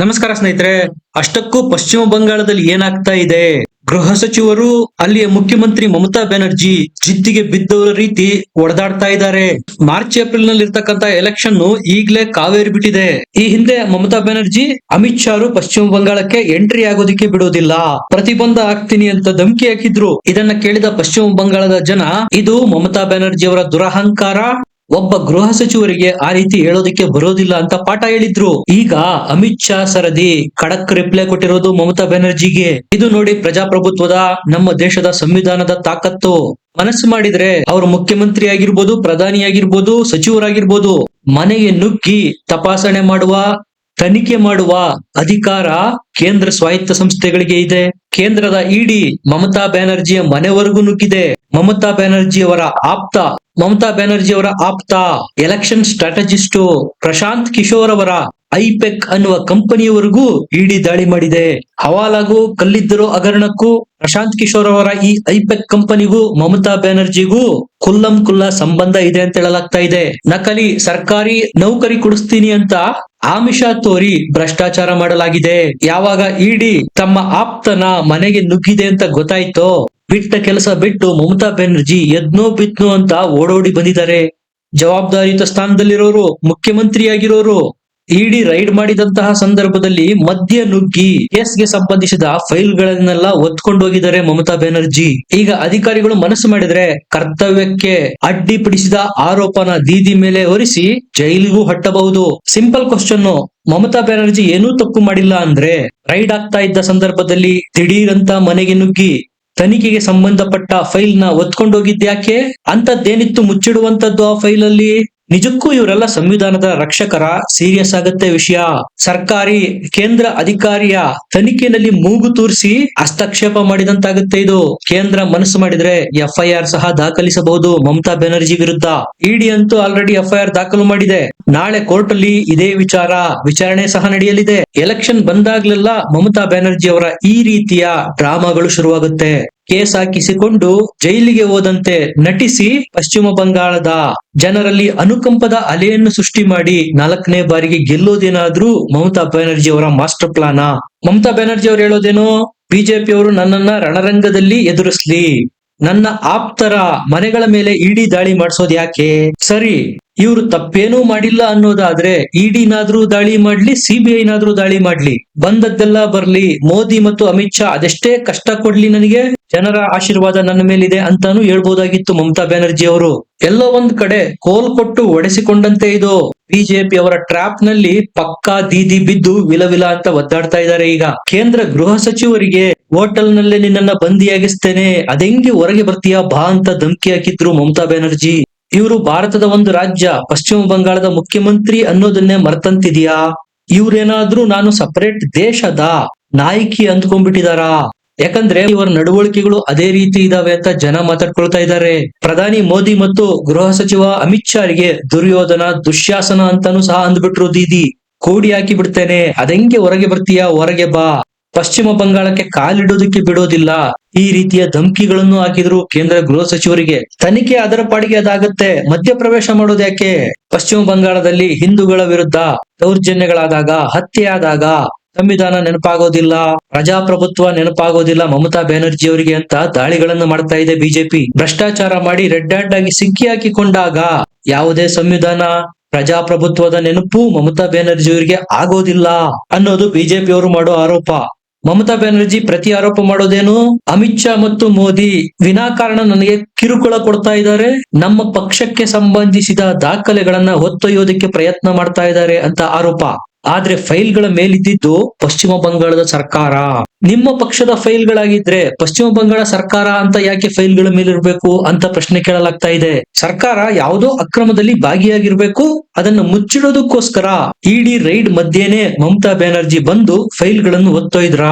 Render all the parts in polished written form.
ನಮಸ್ಕಾರ ಸ್ನೇಹಿತರೆ. ಅಷ್ಟಕ್ಕೂ ಪಶ್ಚಿಮ ಬಂಗಾಳದಲ್ಲಿ ಏನಾಗ್ತಾ ಇದೆ? ಗೃಹ ಸಚಿವರು ಅಲ್ಲಿಯ ಮುಖ್ಯಮಂತ್ರಿ ಮಮತಾ ಬ್ಯಾನರ್ಜಿ ಜಿದ್ದಿಗೆ ಬಿದ್ದವರ ರೀತಿ ಒಡೆದಾಡ್ತಾ ಇದ್ದಾರೆ. ಮಾರ್ಚ್ ಏಪ್ರಿಲ್ ನಲ್ಲಿ ಇರ್ತಕ್ಕಂತ ಎಲೆಕ್ಷನ್ ಈಗಲೇ ಕಾವೇರಿ ಬಿಟ್ಟಿದೆ. ಈ ಹಿಂದೆ ಮಮತಾ ಬ್ಯಾನರ್ಜಿ ಅಮಿತ್ ಶಾ ಪಶ್ಚಿಮ ಬಂಗಾಳಕ್ಕೆ ಎಂಟ್ರಿ ಆಗೋದಿಕ್ಕೆ ಬಿಡೋದಿಲ್ಲ, ಪ್ರತಿಬಂಧ ಹಾಕ್ತೀನಿ ಅಂತ ಧಮಕಿ ಹಾಕಿದ್ರು. ಇದನ್ನ ಕೇಳಿದ ಪಶ್ಚಿಮ ಬಂಗಾಳದ ಜನ ಇದು ಮಮತಾ ಬ್ಯಾನರ್ಜಿ ಅವರ ದುರಹಂಕಾರ, ಒಬ್ಬ ಗೃಹ ಸಚಿವರಿಗೆ ಆ ರೀತಿ ಹೇಳೋದಿಕ್ಕೆ ಬರೋದಿಲ್ಲ ಅಂತ ಪಾಠ ಹೇಳಿದ್ರು. ಈಗ ಅಮಿತ್ ಶಾ ಸರದಿ ಖಡಕ್ ರಿಪ್ಲೈ ಕೊಟ್ಟಿರೋದು ಮಮತಾ ಬ್ಯಾನರ್ಜಿಗೆ. ಇದು ನೋಡಿ ಪ್ರಜಾಪ್ರಭುತ್ವದ, ನಮ್ಮ ದೇಶದ ಸಂವಿಧಾನದ ತಾಕತ್ತು. ಮನಸ್ಸು ಮಾಡಿದ್ರೆ ಅವರು ಮುಖ್ಯಮಂತ್ರಿ ಆಗಿರ್ಬೋದು, ಪ್ರಧಾನಿ ಆಗಿರ್ಬೋದು, ಸಚಿವರಾಗಿರ್ಬೋದು, ಮನೆಗೆ ನುಗ್ಗಿ ತಪಾಸಣೆ ಮಾಡುವ, ತನಿಖೆ ಮಾಡುವ ಅಧಿಕಾರ ಕೇಂದ್ರ ಸ್ವಾಯತ್ತ ಸಂಸ್ಥೆಗಳಿಗೆ ಇದೆ. ಕೇಂದ್ರದ ಇಡಿ ಮಮತಾ ಬ್ಯಾನರ್ಜಿಯ ಮನೆವರೆಗೂ ನುಗ್ಗಿದೆ. ಮಮತಾ ಬ್ಯಾನರ್ಜಿ ಅವರ ಆಪ್ತ ಎಲೆಕ್ಷನ್ ಸ್ಟ್ರಾಟಜಿಸ್ಟ್ ಪ್ರಶಾಂತ್ ಕಿಶೋರ್ ಅವರ ಐಪೆಕ್ ಅನ್ನುವ ಕಂಪನಿಯವರೆಗೂ ಇಡಿ ದಾಳಿ ಮಾಡಿದೆ. ಹವಾಲಾಗೂ ಕಲ್ಲಿದ್ದಲು ಹಗರಣಕ್ಕೂ ಪ್ರಶಾಂತ್ ಕಿಶೋರ್ ಅವರ ಈ ಐಪೆಕ್ ಕಂಪನಿಗೂ ಮಮತಾ ಬ್ಯಾನರ್ಜಿಗೂ ಕುಲ್ಲಂ ಕುಲ್ಲ ಸಂಬಂಧ ಇದೆ ಅಂತ ಹೇಳಲಾಗ್ತಾ ಇದೆ. ನಕಲಿ ಸರ್ಕಾರಿ ನೌಕರಿ ಕೊಡಿಸ್ತೀನಿ ಅಂತ ಆಮಿಷ ತೋರಿ ಭ್ರಷ್ಟಾಚಾರ ಮಾಡಲಾಗಿದೆ. ಯಾವಾಗ ಇಡಿ ತಮ್ಮ ಆಪ್ತನ ಮನೆಗೆ ನುಗ್ಗಿದೆ ಅಂತ ಗೊತ್ತಾಯ್ತೋ, ಬಿಟ್ಟ ಕೆಲಸ ಬಿಟ್ಟು ಮಮತಾ ಬ್ಯಾನರ್ಜಿ ಎದ್ನೋ ಬಿತ್ನೋ ಅಂತ ಓಡೋಡಿ ಬಂದಿದ್ದಾರೆ. ಜವಾಬ್ದಾರಿಯುತ ಸ್ಥಾನದಲ್ಲಿರೋರು, ಮುಖ್ಯಮಂತ್ರಿಯಾಗಿರೋರು ಇಡಿ ರೈಡ್ ಮಾಡಿದಂತಹ ಸಂದರ್ಭದಲ್ಲಿ ಮಧ್ಯ ನುಗ್ಗಿ ಕೇಸ್ಗೆ ಸಂಬಂಧಿಸಿದ ಫೈಲ್ ಗಳನ್ನೆಲ್ಲ ಒತ್ಕೊಂಡು ಹೋಗಿದ್ದಾರೆ ಮಮತಾ ಬ್ಯಾನರ್ಜಿ. ಈಗ ಅಧಿಕಾರಿಗಳು ಮನಸ್ಸು ಮಾಡಿದ್ರೆ ಕರ್ತವ್ಯಕ್ಕೆ ಅಡ್ಡಿಪಡಿಸಿದ ಆರೋಪನ ದೀದಿ ಮೇಲೆ ಹೊರಿಸಿ ಜೈಲಿಗೂ ಹಟ್ಟಬಹುದು. ಸಿಂಪಲ್ ಕ್ವಶನ್, ಮಮತಾ ಬ್ಯಾನರ್ಜಿ ಏನೂ ತಪ್ಪು ಮಾಡಿಲ್ಲ ಅಂದ್ರೆ ರೈಡ್ ಆಗ್ತಾ ಇದ್ದ ಸಂದರ್ಭದಲ್ಲಿ ದಿಢೀರಂತ ಮನೆಗೆ ನುಗ್ಗಿ ತನಿಖೆಗೆ ಸಂಬಂಧಪಟ್ಟ ಫೈಲ್ ನ ಒತ್ಕೊಂಡೋಗಿದ್ಯಾಕೆ? ಅಂತದ್ದೇನಿತ್ತು ಮುಚ್ಚಿಡುವಂತದ್ದು ಆ ಫೈಲ್ ಅಲ್ಲಿ? ನಿಜಕ್ಕೂ ಇವರೆಲ್ಲ ಸಂವಿಧಾನದ ರಕ್ಷಕರ? ಸೀರಿಯಸ್ ಆಗತ್ತೆ ವಿಷಯ. ಸರ್ಕಾರಿ ಕೇಂದ್ರ ಅಧಿಕಾರಿಯ ತನಿಖೆಯಲ್ಲಿ ಮೂಗು ತೂರಿಸಿ ಹಸ್ತಕ್ಷೇಪ ಮಾಡಿದಂತಾಗುತ್ತೆ ಇದು. ಕೇಂದ್ರ ಮನಸ್ಸು ಮಾಡಿದ್ರೆ ಎಫ್ಐಆರ್ ಸಹ ದಾಖಲಿಸಬಹುದು ಮಮತಾ ಬ್ಯಾನರ್ಜಿ ವಿರುದ್ಧ. ಇಡಿ ಅಂತೂ ಆಲ್ರೆಡಿ ಎಫ್ಐಆರ್ ದಾಖಲು ಮಾಡಿದೆ. ನಾಳೆ ಕೋರ್ಟ್ ಅಲ್ಲಿ ಇದೇ ವಿಚಾರಣೆ ಸಹ ನಡೆಯಲಿದೆ. ಎಲೆಕ್ಷನ್ ಬಂದಾಗ್ಲೆಲ್ಲ ಮಮತಾ ಬ್ಯಾನರ್ಜಿ ಅವರ ಈ ರೀತಿಯ ಡ್ರಾಮಾಗಳು ಶುರುವಾಗುತ್ತೆ. ಕೇಸ್ ಹಾಕಿಸಿಕೊಂಡು ಜೈಲಿಗೆ ಹೋದಂತೆ ನಟಿಸಿ ಪಶ್ಚಿಮ ಬಂಗಾಳದ ಜನರಲ್ಲಿ ಅನುಕಂಪದ ಅಲೆಯನ್ನು ಸೃಷ್ಟಿ ಮಾಡಿ 4ನೇ ಬಾರಿಗೆ ಗೆಲ್ಲೋದೇನಾದ್ರೂ ಮಮತಾ ಬ್ಯಾನರ್ಜಿ ಅವರ ಮಾಸ್ಟರ್ ಪ್ಲಾನ? ಮಮತಾ ಬ್ಯಾನರ್ಜಿ ಅವರು ಹೇಳೋದೇನು, ಬಿಜೆಪಿ ಅವರು ನನ್ನನ್ನ ರಣರಂಗದಲ್ಲಿ ಎದುರಿಸ್ಲಿ, ನನ್ನ ಆಪ್ತರ ಮನೆಗಳ ಮೇಲೆ ಇಡಿ ದಾಳಿ ಮಾಡಿಸೋದು ಯಾಕೆ? ಸರಿ, ಇವರು ತಪ್ಪೇನೂ ಮಾಡಿಲ್ಲ ಅನ್ನೋದಾದ್ರೆ ಇಡಿನಾದ್ರೂ ದಾಳಿ ಮಾಡ್ಲಿ, ಸಿಬಿಐನಾದ್ರೂ ದಾಳಿ ಮಾಡ್ಲಿ, ಬಂದದ್ದೆಲ್ಲ ಬರ್ಲಿ, ಮೋದಿ ಮತ್ತು ಅಮಿತ್ ಶಾ ಅದೆಷ್ಟೇ ಕಷ್ಟ ಕೊಡ್ಲಿ, ನನಗೆ ಜನರ ಆಶೀರ್ವಾದ ನನ್ನ ಮೇಲಿದೆ ಅಂತಾನು ಹೇಳ್ಬೋದಾಗಿತ್ತು ಮಮತಾ ಬ್ಯಾನರ್ಜಿ ಅವರು. ಎಲ್ಲೋ ಒಂದ್ ಕಡೆ ಕೋಲ್ ಕೊಟ್ಟು ಒಡೆಸಿಕೊಂಡಂತೆ ಇದು. ಬಿಜೆಪಿ ಅವರ ಟ್ರ್ಯಾಪ್ ನಲ್ಲಿ ಪಕ್ಕಾ ದೀದಿ ಬಿದ್ದು ವಿಲವಿಲ ಅಂತ ಒದ್ದಾಡ್ತಾ ಇದ್ದಾರೆ. ಈಗ ಕೇಂದ್ರ ಗೃಹ ಸಚಿವರಿಗೆ ಹೋಟೆಲ್ ನಲ್ಲೇ ನಿನ್ನನ್ನ ಬಂದಿಯಾಗಿಸ್ತೇನೆ, ಅದೆಂಗೆ ಹೊರಗೆ ಬರ್ತೀಯಾ ಬಾ ಅಂತ ಧಮಕಿ ಹಾಕಿದ್ರು ಮಮತಾ ಬ್ಯಾನರ್ಜಿ. ಇವರು ಭಾರತದ ಒಂದು ರಾಜ್ಯ ಪಶ್ಚಿಮ ಬಂಗಾಳದ ಮುಖ್ಯಮಂತ್ರಿ ಅನ್ನೋದನ್ನೇ ಮರ್ತಂತಿದ್ಯಾ? ಇವ್ರೇನಾದ್ರೂ ನಾನು ಸಪರೇಟ್ ದೇಶದ ನಾಯಕಿ ಅಂದ್ಕೊಂಡ್ಬಿಟ್ಟಿದಾರಾ? ಯಾಕಂದ್ರೆ ಇವರ ನಡವಳಿಕೆಗಳು ಅದೇ ರೀತಿ ಇದಾವೆ ಅಂತ ಜನ ಮಾತಾಡ್ಕೊಳ್ತಾ ಇದ್ದಾರೆ. ಪ್ರಧಾನಿ ಮೋದಿ ಮತ್ತು ಗೃಹ ಸಚಿವ ಅಮಿತ್ ಶಾರಿಗೆ ದುರ್ಯೋಧನ, ದುಶ್ಯಾಸನ ಅಂತಾನು ಸಹ ಅಂದ್ಬಿಟ್ರು ದೀದಿ. ಕೂಡಿ ಹಾಕಿ ಬಿಡ್ತೇನೆ, ಅದೆಂಗೆ ಹೊರಗೆ ಬರ್ತೀಯಾ, ಹೊರಗೆ ಬಾ, ಪಶ್ಚಿಮ ಬಂಗಾಳಕ್ಕೆ ಕಾಲಿಡೋದಕ್ಕೆ ಬಿಡೋದಿಲ್ಲ, ಈ ರೀತಿಯ ಧಮಕಿಗಳನ್ನು ಹಾಕಿದ್ರು ಕೇಂದ್ರ ಗೃಹ ಸಚಿವರಿಗೆ. ತನಿಖೆ ಅದರ ಪಾಡಿಗೆ ಅದಾಗತ್ತೆ, ಮಧ್ಯಪ್ರವೇಶ ಮಾಡೋದು ಯಾಕೆ? ಪಶ್ಚಿಮ ಬಂಗಾಳದಲ್ಲಿ ಹಿಂದೂಗಳ ವಿರುದ್ಧ ದೌರ್ಜನ್ಯಗಳಾದಾಗ, ಹತ್ಯೆ ಆದಾಗ ಸಂವಿಧಾನ ನೆನಪಾಗೋದಿಲ್ಲ, ಪ್ರಜಾಪ್ರಭುತ್ವ ನೆನಪಾಗೋದಿಲ್ಲ ಮಮತಾ ಬ್ಯಾನರ್ಜಿ ಅವರಿಗೆ ಅಂತ ದಾಳಿಗಳನ್ನು ಮಾಡ್ತಾ ಇದೆ ಬಿಜೆಪಿ. ಭ್ರಷ್ಟಾಚಾರ ಮಾಡಿ ರೆಡ್ ಹ್ಯಾಂಡ್ ಆಗಿ ಸಿಕ್ಕಿ ಹಾಕಿಕೊಂಡಾಗ ಯಾವುದೇ ಸಂವಿಧಾನ, ಪ್ರಜಾಪ್ರಭುತ್ವದ ನೆನಪು ಮಮತಾ ಬ್ಯಾನರ್ಜಿ ಅವರಿಗೆ ಆಗೋದಿಲ್ಲ ಅನ್ನೋದು ಬಿಜೆಪಿ ಅವರು ಮಾಡೋ ಆರೋಪ. ಮಮತಾ ಬ್ಯಾನರ್ಜಿ ಪ್ರತಿ ಆರೋಪ ಮಾಡೋದೇನು, ಅಮಿತ್ ಶಾ ಮತ್ತು ಮೋದಿ ವಿನಾಕಾರಣ ನನಗೆ ಕಿರುಕುಳ ಕೊಡ್ತಾ ಇದ್ದಾರೆ, ನಮ್ಮ ಪಕ್ಷಕ್ಕೆ ಸಂಬಂಧಿಸಿದ ದಾಖಲೆಗಳನ್ನ ಹೊತ್ತೊಯ್ಯೋದಕ್ಕೆ ಪ್ರಯತ್ನ ಮಾಡ್ತಾ ಇದ್ದಾರೆ ಅಂತ ಆರೋಪ. ಆದ್ರೆ ಫೈಲ್ಗಳ ಮೇಲಿದ್ದು ಪಶ್ಚಿಮ ಬಂಗಾಳದ ಸರ್ಕಾರ. ನಿಮ್ಮ ಪಕ್ಷದ ಫೈಲ್ಗಳಾಗಿದ್ರೆ ಪಶ್ಚಿಮ ಬಂಗಾಳ ಸರ್ಕಾರ ಅಂತ ಯಾಕೆ ಫೈಲ್ಗಳ ಮೇಲಿರ್ಬೇಕು ಅಂತ ಪ್ರಶ್ನೆ ಕೇಳಲಾಗ್ತಾ ಇದೆ. ಸರ್ಕಾರ ಯಾವುದೋ ಅಕ್ರಮದಲ್ಲಿ ಭಾಗಿಯಾಗಿರ್ಬೇಕು, ಅದನ್ನು ಮುಚ್ಚಿಡೋದಕ್ಕೋಸ್ಕರ ಇಡಿ ರೈಡ್ ಮಧ್ಯೆನೆ ಮಮತಾ ಬ್ಯಾನರ್ಜಿ ಬಂದು ಫೈಲ್ಗಳನ್ನು ಹೊತ್ತೊಯ್ದ್ರ?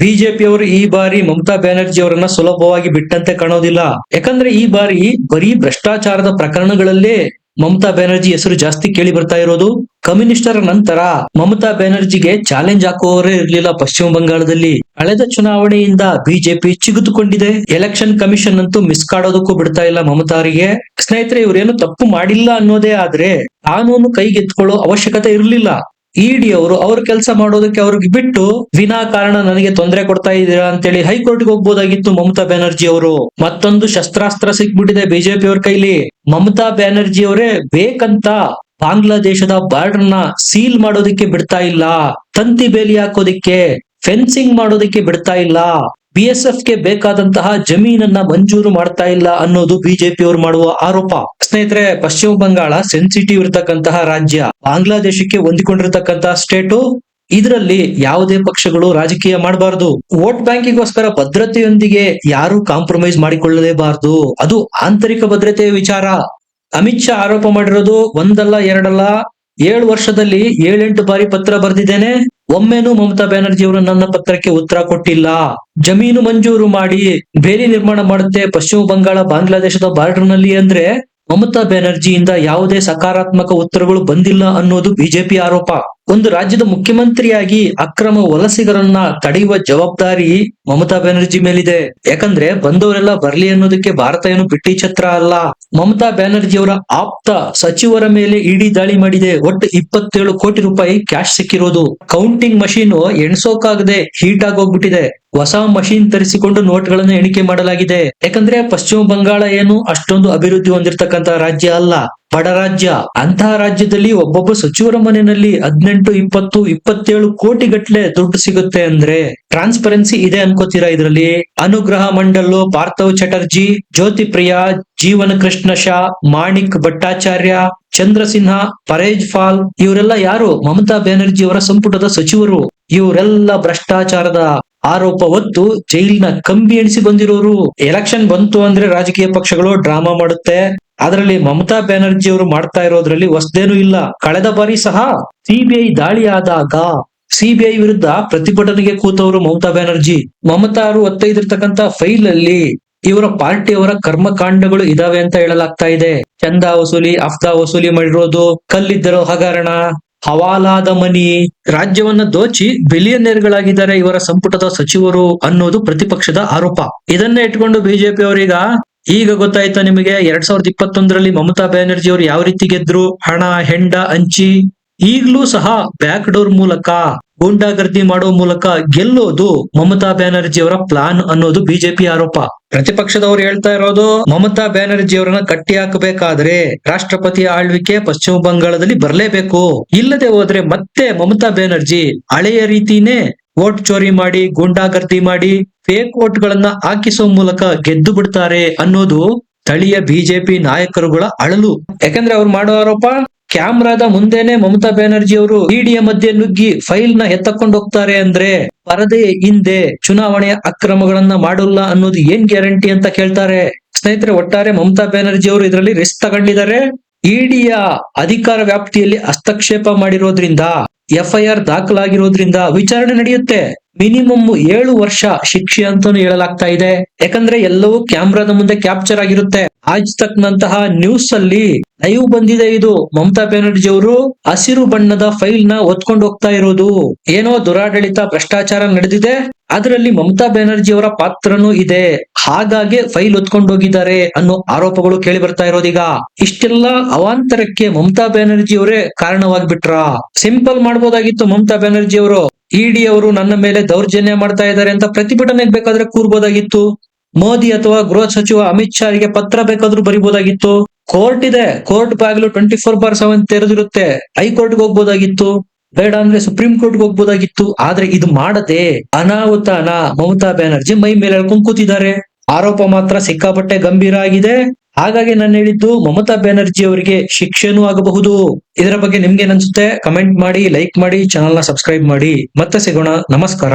ಬಿಜೆಪಿ ಅವರು ಈ ಬಾರಿ ಮಮತಾ ಬ್ಯಾನರ್ಜಿ ಅವರನ್ನ ಸುಲಭವಾಗಿ ಬಿಟ್ಟಂತೆ ಕಾಣೋದಿಲ್ಲ. ಯಾಕಂದ್ರೆ ಈ ಬಾರಿ ಬರೀ ಭ್ರಷ್ಟಾಚಾರದ ಪ್ರಕರಣಗಳಲ್ಲೇ ಮಮತಾ ಬ್ಯಾನರ್ಜಿ ಹೆಸರು ಜಾಸ್ತಿ ಕೇಳಿ ಬರ್ತಾ ಇರೋದು. ಕಮ್ಯುನಿಸ್ಟರ ನಂತರ ಮಮತಾ ಬ್ಯಾನರ್ಜಿಗೆ ಚಾಲೆಂಜ್ ಹಾಕುವವರೇ ಇರ್ಲಿಲ್ಲ ಪಶ್ಚಿಮ ಬಂಗಾಳದಲ್ಲಿ. ಕಳೆದ ಚುನಾವಣೆಯಿಂದ ಬಿಜೆಪಿ ಚಿಗುತುಕೊಂಡಿದೆ. ಎಲೆಕ್ಷನ್ ಕಮಿಷನ್ ಅಂತೂ ಮಿಸ್ ಕಾಡೋದಕ್ಕೂ ಬಿಡ್ತಾ ಇಲ್ಲ ಮಮತಾರಿಗೆ. ಸ್ನೇಹಿತರೆ, ಇವರೇನು ತಪ್ಪು ಮಾಡಿಲ್ಲ ಅನ್ನೋದೇ ಆದ್ರೆ ಕಾನೂನು ಕೈಗೆತ್ಕೊಳ್ಳೋ ಅವಶ್ಯಕತೆ ಇರಲಿಲ್ಲ. ಇಡಿ ಅವರು ಅವ್ರ ಕೆಲಸ ಮಾಡೋದಕ್ಕೆ ಅವ್ರಿಗೆ ಬಿಟ್ಟು ವಿನಾಕಾರಣ ನನಗೆ ತೊಂದರೆ ಕೊಡ್ತಾ ಇದ್ದೀರಾ ಅಂತೇಳಿ ಹೈಕೋರ್ಟ್ಗೆ ಹೋಗ್ಬೋದಾಗಿತ್ತು ಮಮತಾ ಬ್ಯಾನರ್ಜಿ ಅವರು. ಮತ್ತೊಂದು ಶಸ್ತ್ರಾಸ್ತ್ರ ಸಿಕ್ಬಿಟ್ಟಿದೆ ಬಿಜೆಪಿ ಅವ್ರ ಕೈಲಿ. ಮಮತಾ ಬ್ಯಾನರ್ಜಿ ಅವರೇ ಬೇಕಂತ ಬಾಂಗ್ಲಾದೇಶದ ಬಾರ್ಡರ್ ನ ಸೀಲ್ ಮಾಡೋದಿಕ್ಕೆ ಬಿಡ್ತಾ ಇಲ್ಲ, ತಂತಿ ಬೇಲಿ ಹಾಕೋದಿಕ್ಕೆ, ಫೆನ್ಸಿಂಗ್ ಮಾಡೋದಿಕ್ಕೆ ಬಿಡ್ತಾ ಇಲ್ಲ, BSF ಗೆ ಬೇಕಾದಂತಹ ಜಮೀನನ್ನ ಮಂಜೂರು ಮಾಡ್ತಾ ಇಲ್ಲ ಅನ್ನೋದು ಬಿಜೆಪಿ ಅವರು ಮಾಡುವ ಆರೋಪ. ಸ್ನೇಹಿತರೆ, ಪಶ್ಚಿಮ ಬಂಗಾಳ ಸೆನ್ಸಿಟಿವ್ ಇರತಕ್ಕಂತಹ ರಾಜ್ಯ, ಬಾಂಗ್ಲಾದೇಶಕ್ಕೆ ಹೊಂದಿಕೊಂಡಿರತಕ್ಕಂತಹ ಸ್ಟೇಟು. ಇದರಲ್ಲಿ ಯಾವುದೇ ಪಕ್ಷಗಳು ರಾಜಕೀಯ ಮಾಡಬಾರದು. ವೋಟ್ ಬ್ಯಾಂಕಿಗೋಸ್ಕರ ಭದ್ರತೆಯೊಂದಿಗೆ ಯಾರು ಕಾಂಪ್ರಮೈಸ್ ಮಾಡಿಕೊಳ್ಳಲೇಬಾರದು. ಅದು ಆಂತರಿಕ ಭದ್ರತೆಯ ವಿಚಾರ. ಅಮಿತ್ ಶಾ ಆರೋಪ ಮಾಡಿರೋದು ಒಂದಲ್ಲ ಎರಡಲ್ಲ, 7 ವರ್ಷದಲ್ಲಿ 7-8 ಬಾರಿ ಪತ್ರ ಬರೆದಿದ್ದೇನೆ, ಒಮ್ಮೆನೂ ಮಮತಾ ಬ್ಯಾನರ್ಜಿ ಅವರು ನನ್ನ ಪತ್ರಕ್ಕೆ ಉತ್ತರ ಕೊಟ್ಟಿಲ್ಲ. ಜಮೀನು ಮಂಜೂರು ಮಾಡಿ ಬೇಲಿ ನಿರ್ಮಾಣ ಮಾಡುತ್ತೆ ಪಶ್ಚಿಮ ಬಂಗಾಳ ಬಾಂಗ್ಲಾದೇಶದ ಬಾರ್ಡರ್ ನಲ್ಲಿ ಅಂದ್ರೆ ಮಮತಾ ಬ್ಯಾನರ್ಜಿಯಿಂದ ಯಾವುದೇ ಸಕಾರಾತ್ಮಕ ಉತ್ತರಗಳು ಬಂದಿಲ್ಲ ಅನ್ನೋದು ಬಿಜೆಪಿ ಆರೋಪ. ಒಂದು ರಾಜ್ಯದ ಮುಖ್ಯಮಂತ್ರಿಯಾಗಿ ಅಕ್ರಮ ವಲಸಿಗರನ್ನ ತಡೆಯುವ ಜವಾಬ್ದಾರಿ ಮಮತಾ ಬ್ಯಾನರ್ಜಿ ಮೇಲಿದೆ. ಯಾಕಂದ್ರೆ ಬಂದವರೆಲ್ಲ ಬರ್ಲಿ ಅನ್ನೋದಕ್ಕೆ ಭಾರತ ಏನು ಬಿಟ್ಟಿ ಛತ್ರ ಅಲ್ಲ. ಮಮತಾ ಬ್ಯಾನರ್ಜಿ ಅವರ ಆಪ್ತ ಸಚಿವರ ಮೇಲೆ ಇಡಿ ದಾಳಿ ಮಾಡಿದೆ. ಒಟ್ಟು 27 ಕೋಟಿ ರೂಪಾಯಿ ಕ್ಯಾಶ್ ಸಿಕ್ಕಿರೋದು. ಕೌಂಟಿಂಗ್ ಮಷೀನ್ ಎಣ್ಸೋಕಾಗದೆ ಹೀಟ್ ಆಗೋಗ್ಬಿಟ್ಟಿದೆ. ಹೊಸ ಮಷೀನ್ ತರಿಸಿಕೊಂಡು ನೋಟ್ಗಳನ್ನು ಎಣಿಕೆ ಮಾಡಲಾಗಿದೆ. ಯಾಕಂದ್ರೆ ಪಶ್ಚಿಮ ಬಂಗಾಳ ಏನು ಅಷ್ಟೊಂದು ಅಭಿವೃದ್ಧಿ ಹೊಂದಿರತಕ್ಕಂತ ರಾಜ್ಯ ಅಲ್ಲ, ಬಡ ರಾಜ್ಯ. ಅಂತಹ ರಾಜ್ಯದಲ್ಲಿ ಒಬ್ಬೊಬ್ಬ ಸಚಿವರ ಮನೆಯಲ್ಲಿ 18, 20, 27 ಕೋಟಿ ಗಟ್ಲೆ ದುಡ್ಡು ಸಿಗುತ್ತೆ ಅಂದ್ರೆ ಟ್ರಾನ್ಸ್ಪರೆನ್ಸಿ ಇದೆ ಅನ್ಕೋತೀರಾ ಇದ್ರಲ್ಲಿ? ಅನುಗ್ರಹ ಮಂಡಲ್, ಪಾರ್ಥವ್ ಚಟರ್ಜಿ, ಜ್ಯೋತಿ ಪ್ರಿಯಾ, ಜೀವನ ಕೃಷ್ಣ ಶಾ, ಮಾಣಿಕ್ ಭಟ್ಟಾಚಾರ್ಯ, ಚಂದ್ರಸಿನ್ಹಾ, ಪರೇಜ್ ಫಾಲ್ ಇವರೆಲ್ಲ ಯಾರು? ಮಮತಾ ಬ್ಯಾನರ್ಜಿ ಅವರ ಸಂಪುಟದ ಸಚಿವರು. ಇವರೆಲ್ಲ ಭ್ರಷ್ಟಾಚಾರದ ಆರೋಪ ಹೊತ್ತು ಜೈಲಿನ ಕಂಬಿ ಎಣಿಸಿ ಬಂದಿರೋರು. ಎಲೆಕ್ಷನ್ ಬಂತು ಅಂದ್ರೆ ರಾಜಕೀಯ ಪಕ್ಷಗಳು ಡ್ರಾಮಾ ಮಾಡುತ್ತೆ. ಅದರಲ್ಲಿ ಮಮತಾ ಬ್ಯಾನರ್ಜಿ ಅವರು ಮಾಡ್ತಾ ಇರೋದ್ರಲ್ಲಿ ಹೊಸದೇನು ಇಲ್ಲ. ಕಳೆದ ಬಾರಿ ಸಹ ಸಿಬಿಐ ದಾಳಿ ಆದಾಗ ಸಿಬಿಐ ವಿರುದ್ಧ ಪ್ರತಿಭಟನೆಗೆ ಕೂತವರು ಮಮತಾ ಬ್ಯಾನರ್ಜಿ. ಮಮತಾ ಅವರು ಒತ್ತೈದಿರ್ತಕ್ಕಂತ ಫೈಲ್ ಅಲ್ಲಿ ಇವರ ಪಾರ್ಟಿಯವರ ಕರ್ಮಕಾಂಡಗಳು ಇದಾವೆ ಅಂತ ಹೇಳಲಾಗ್ತಾ ಇದೆ. ಚಂದ ವಸೂಲಿ, ಅಫ್ದಾ ವಸೂಲಿ ಮಾಡಿರೋದು, ಕಲ್ಲಿದ್ದಲು ಹಗರಣ, ಹವಾಲಾದ ಮನಿ, ರಾಜ್ಯವನ್ನ ದೋಚಿ ಬಿಲಿಯನೇರ್ಗಳಾಗಿದ್ದಾರೆ ಇವರ ಸಂಪುಟದ ಸಚಿವರು ಅನ್ನೋದು ಪ್ರತಿಪಕ್ಷದ ಆರೋಪ. ಇದನ್ನೇ ಇಟ್ಕೊಂಡು ಬಿಜೆಪಿ ಅವರೀಗ ಈಗ ಗೊತ್ತಾಯ್ತಾ ನಿಮಗೆ 2021ರಲ್ಲಿ ಮಮತಾ ಬ್ಯಾನರ್ಜಿ ಅವರು ಯಾವ ರೀತಿ ಗೆದ್ರು? ಹಣ ಹೆಂಡ ಹಂಚಿ. ಈಗ್ಲೂ ಸಹ ಬ್ಯಾಕ್ ಡೋರ್ ಮೂಲಕ ಗೂಂಡಾಗರ್ದಿ ಮಾಡೋ ಮೂಲಕ ಗೆಲ್ಲೋದು ಮಮತಾ ಬ್ಯಾನರ್ಜಿ ಅವರ ಪ್ಲಾನ್ ಅನ್ನೋದು ಬಿಜೆಪಿ ಆರೋಪ. ಪ್ರತಿಪಕ್ಷದವರು ಹೇಳ್ತಾ ಇರೋದು ಮಮತಾ ಬ್ಯಾನರ್ಜಿ ಅವರನ್ನ ಕಟ್ಟಿ ಹಾಕಬೇಕಾದ್ರೆ ರಾಷ್ಟ್ರಪತಿ ಆಳ್ವಿಕೆ ಪಶ್ಚಿಮ ಬಂಗಾಳದಲ್ಲಿ ಬರಲೇಬೇಕು. ಇಲ್ಲದೆ ಹೋದ್ರೆ ಮತ್ತೆ ಮಮತಾ ಬ್ಯಾನರ್ಜಿ ಹಳೆಯ ರೀತಿನೇ ವೋಟ್ ಚೋರಿ ಮಾಡಿ, ಗೂಂಡಾಗರ್ದಿ ಮಾಡಿ, ಫೇಕ್ ವೋಟ್ ಗಳನ್ನ ಹಾಕಿಸೋ ಮೂಲಕ ಗೆದ್ದು ಬಿಡ್ತಾರೆ ಅನ್ನೋದು ಸ್ಥಳೀಯ ಬಿಜೆಪಿ ನಾಯಕರುಗಳ ಅಳಲು. ಯಾಕಂದ್ರೆ ಅವ್ರು ಮಾಡೋ ಆರೋಪ, ಕ್ಯಾಮ್ರಾದ ಮುಂದೆನೆ ಮಮತಾ ಬ್ಯಾನರ್ಜಿ ಅವರು ಇಡಿಯ ಮಧ್ಯೆ ನುಗ್ಗಿ ಫೈಲ್ ನ ಎತ್ತಕೊಂಡು ಹೋಗ್ತಾರೆ ಅಂದ್ರೆ ಪರದೆ ಹಿಂದೆ ಚುನಾವಣೆಯ ಅಕ್ರಮಗಳನ್ನ ಮಾಡಲ್ಲ ಅನ್ನೋದು ಏನ್ ಗ್ಯಾರಂಟಿ ಅಂತ ಕೇಳ್ತಾರೆ. ಸ್ನೇಹಿತರೆ, ಒಟ್ಟಾರೆ ಮಮತಾ ಬ್ಯಾನರ್ಜಿ ಅವರು ಇದರಲ್ಲಿ ರಿಸ್ಕ್ ತಗೊಂಡಿದ್ದಾರೆ. ಇಡಿಯ ಅಧಿಕಾರ ವ್ಯಾಪ್ತಿಯಲ್ಲಿ ಹಸ್ತಕ್ಷೇಪ ಮಾಡಿರೋದ್ರಿಂದ, FIR ದಾಖಲಾಗಿರೋದ್ರಿಂದ ವಿಚಾರಣೆ ನಡೆಯುತ್ತೆ. ಮಿನಿಮಮ್ 7 ವರ್ಷ ಶಿಕ್ಷೆ ಅಂತಾನು ಹೇಳಲಾಗ್ತಾ ಇದೆ. ಯಾಕಂದ್ರೆ ಎಲ್ಲವೂ ಕ್ಯಾಮ್ರಾದ ಮುಂದೆ ಕ್ಯಾಪ್ಚರ್ ಆಗಿರುತ್ತೆ. ಆಜ್ ತಕ್ ನಂತಹ ನ್ಯೂಸ್ ಅಲ್ಲಿ ಲೈವ್ ಬಂದಿದೆ ಇದು. ಮಮತಾ ಬ್ಯಾನರ್ಜಿ ಅವರು ಹಸಿರು ಬಣ್ಣದ ಫೈಲ್ ನ ಹೊತ್ಕೊಂಡು ಹೋಗ್ತಾ ಇರೋದು. ಏನೋ ದುರಾಡಳಿತ, ಭ್ರಷ್ಟಾಚಾರ ನಡೆದಿದೆ, ಅದರಲ್ಲಿ ಮಮತಾ ಬ್ಯಾನರ್ಜಿ ಅವರ ಪಾತ್ರನೂ ಇದೆ, ಹಾಗಾಗಿ ಫೈಲ್ ಹೊತ್ಕೊಂಡು ಹೋಗಿದ್ದಾರೆ ಅನ್ನೋ ಆರೋಪಗಳು ಕೇಳಿ ಬರ್ತಾ ಇರೋದೀಗ. ಇಷ್ಟೆಲ್ಲ ಅವಾಂತರಕ್ಕೆ ಮಮತಾ ಬ್ಯಾನರ್ಜಿ ಅವರೇ ಕಾರಣವಾಗ್ಬಿಟ್ರ? ಸಿಂಪಲ್ ಮಾಡ್ಬೋದಾಗಿತ್ತು ಮಮತಾ ಬ್ಯಾನರ್ಜಿ ಅವರು. ಇಡಿ ಅವರು ನನ್ನ ಮೇಲೆ ದೌರ್ಜನ್ಯ ಮಾಡ್ತಾ ಇದ್ದಾರೆ ಅಂತ ಪ್ರತಿಭಟನೆಗೆ ಬೇಕಾದ್ರೆ ಕೂರ್ಬೋದಾಗಿತ್ತು. ಮೋದಿ ಅಥವಾ ಗೃಹ ಸಚಿವ ಅಮಿತ್ ಶಾಗೆ ಪತ್ರ ಬೇಕಾದ್ರೂ ಬರಿಬೋದಾಗಿತ್ತು. ಕೋರ್ಟ್ ಇದೆ, ಕೋರ್ಟ್ ಬಾಗಿಲು 24/7 ತೆರೆದಿರುತ್ತೆ. ಹೈಕೋರ್ಟ್ಗೆ ಹೋಗ್ಬೋದಾಗಿತ್ತು, ಬೇಡ ಅಂದ್ರೆ ಸುಪ್ರೀಂ ಕೋರ್ಟ್ಗೆ ಹೋಗ್ಬೋದಾಗಿತ್ತು. ಆದ್ರೆ ಇದು ಮಾಡದೆ ಅನಾಹುತನ ಮಮತಾ ಬ್ಯಾನರ್ಜಿ ಮೈ ಮೇಲೆ ಹೇಳ್ಕೊಂಡು ಕೂತಿದ್ದಾರೆ. ಆರೋಪ ಮಾತ್ರ ಸಿಕ್ಕಾಪಟ್ಟೆ ಗಂಭೀರ ಆಗಿದೆ. ಹಾಗಾಗಿ ನಾನು ಹೇಳಿದ್ದು ಮಮತಾ ಬ್ಯಾನರ್ಜಿ ಅವರಿಗೆ ಶಿಕ್ಷೆನೂ ಆಗಬಹುದು. ಇದರ ಬಗ್ಗೆ ನಿಮ್ಗೆ ಏನ್ ಅನ್ಸುತ್ತೆ? ಕಮೆಂಟ್ ಮಾಡಿ, ಲೈಕ್ ಮಾಡಿ, ಚಾನಲ್ ನ ಸಬ್ಸ್ಕ್ರೈಬ್ ಮಾಡಿ. ಮತ್ತೆ ಸಿಗೋಣ. ನಮಸ್ಕಾರ.